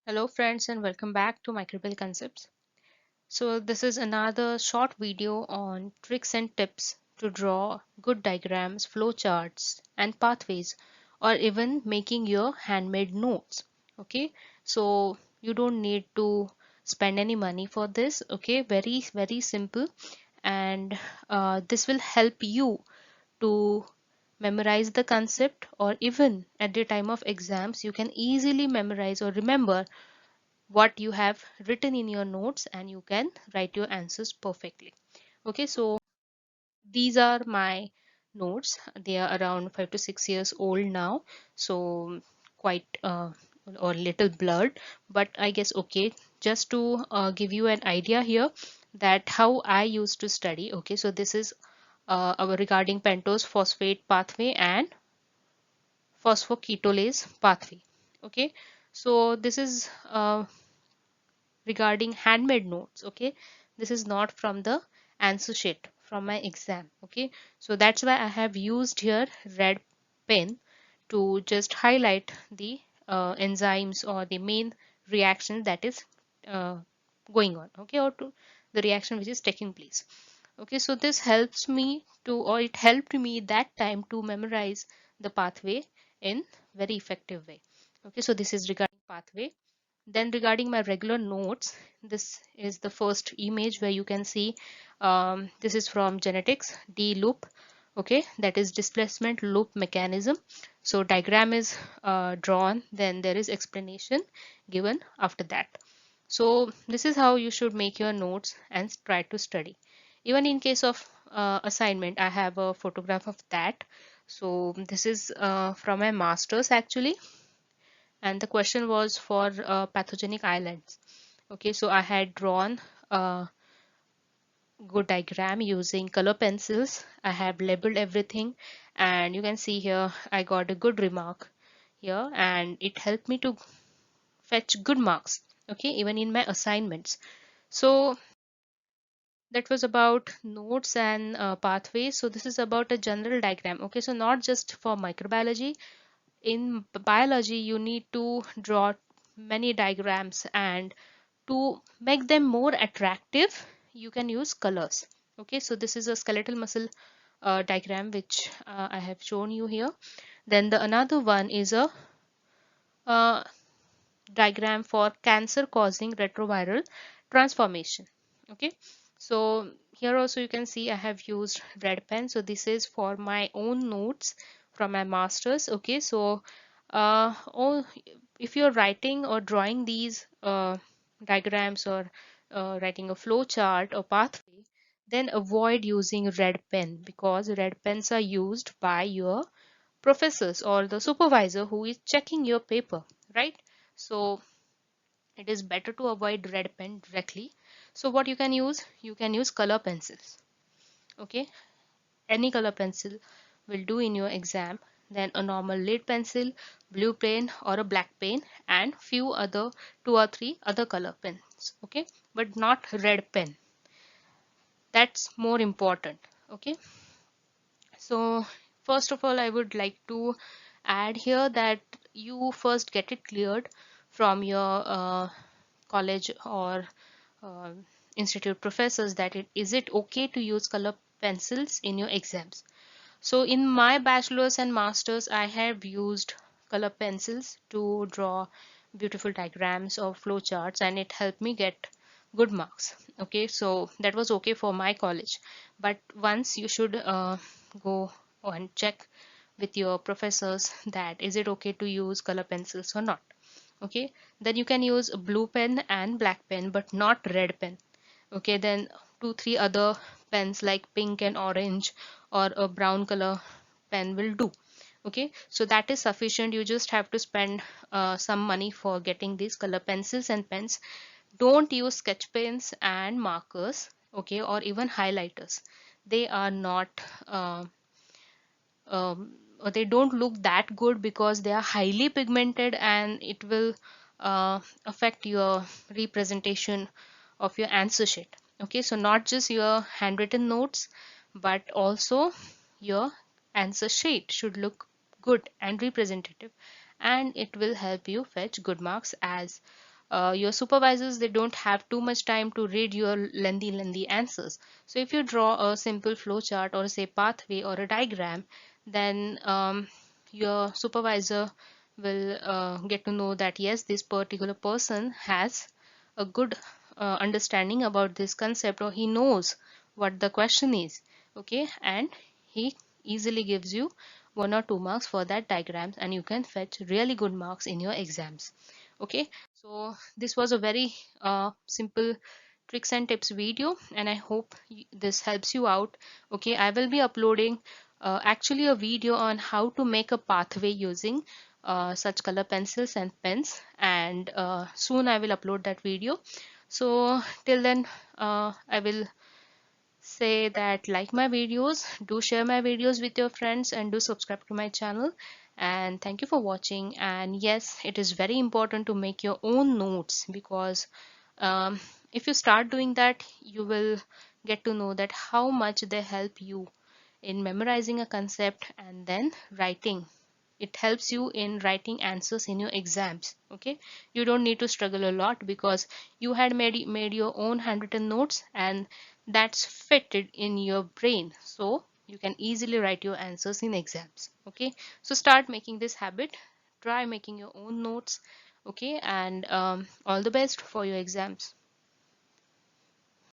Hello friends and welcome back to Microbial Concepts. So this is another short video on tricks and tips to draw good diagrams, flowcharts and pathways, or even making your handmade notes. Okay, so you don't need to spend any money for this. Okay, very simple, and this will help you to memorize the concept, or even at the time of exams you can easily memorize or remember what you have written in your notes, and you can write your answers perfectly. Okay, so these are my notes. They are around 5 to 6 years old now, so quite or little blurred, but I guess okay, just to give you an idea here that how I used to study. Okay, so this is our regarding pentose phosphate pathway and phosphoketolase pathway. Okay, so this is regarding handmade notes. Okay, this is not from the answer sheet from my exam. Okay, so that's why I have used here red pen to just highlight the enzymes or the main reaction that is uh, going on. Okay, or to the reaction which is taking place. Okay, so this helps me to, or it helped me that time to memorize the pathway in very effective way. Okay, so this is regarding pathway. Then regarding my regular notes, this is the first image where you can see this is from genetics D loop. Okay, that is displacement loop mechanism. So diagram is drawn, then there is explanation given after that. So this is how you should make your notes and try to study. Even in case of assignment, I have a photograph of that. So this is from my master's actually, and the question was for pathogenic islands. Okay, so I had drawn a good diagram using color pencils. I have labeled everything, and you can see here I got a good remark here, and it helped me to fetch good marks. Okay, even in my assignments. So that was about notes and pathways. So this is about a general diagram. Okay, so not just for microbiology. In biology you need to draw many diagrams, and to make them more attractive you can use colors. Okay, so this is a skeletal muscle diagram which I have shown you here. Then the another one is a uh, diagram for cancer causing retroviral transformation. Okay, so here also you can see I have used red pen. So this is for my own notes from my masters. Okay, so oh, if you're writing or drawing these diagrams, or writing a flow chart or pathway, then avoid using red pen, because red pens are used by your professors or the supervisor who is checking your paper, right? So it is better to avoid red pen directly. So what you can use, you can use color pencils. Okay, any color pencil will do in your exam. Then a normal lead pencil, blue pen or a black pen, and few other 2 or 3 other color pens. Okay, but not red pen, that's more important. Okay, so first of all I would like to add here that you first get it cleared from your college or uh, institute professors that is it okay to use color pencils in your exams. So in my bachelor's and master's I have used color pencils to draw beautiful diagrams or flowcharts, and it helped me get good marks. Okay, so that was okay for my college, but once you should go and check with your professors that is it okay to use color pencils or not. Okay, then you can use a blue pen and black pen, but not red pen. Okay, then 2 3 other pens like pink and orange or a brown color pen will do. Okay, so that is sufficient. You just have to spend some money for getting these color pencils and pens. Don't use sketch pens and markers, okay, or even highlighters. They are not they don't look that good because they are highly pigmented, and it will affect your representation of your answer sheet. Okay, so not just your handwritten notes, but also your answer sheet should look good and representative, and it will help you fetch good marks as your supervisors, they don't have too much time to read your lengthy answers. So if you draw a simple flow chart, or say pathway or a diagram, then your supervisor will get to know that yes, this particular person has a good understanding about this concept, or he knows what the question is. Okay, and he easily gives you 1 or 2 marks for that diagrams, and you can fetch really good marks in your exams. Okay, so this was a very simple tricks and tips video, and I hope this helps you out. Okay, I will be uploading actually a video on how to make a pathway using such color pencils and pens, and soon I will upload that video. So till then, I will say that like my videos, do share my videos with your friends, and do subscribe to my channel. And thank you for watching. And yes, it is very important to make your own notes, because if you start doing that, you will get to know that how much they help you in memorizing a concept and then writing. It helps you in writing answers in your exams. Okay, you don't need to struggle a lot, because you had made your own handwritten notes, and that's fitted in your brain, so you can easily write your answers in exams. Okay, so start making this habit, try making your own notes. Okay, and all the best for your exams.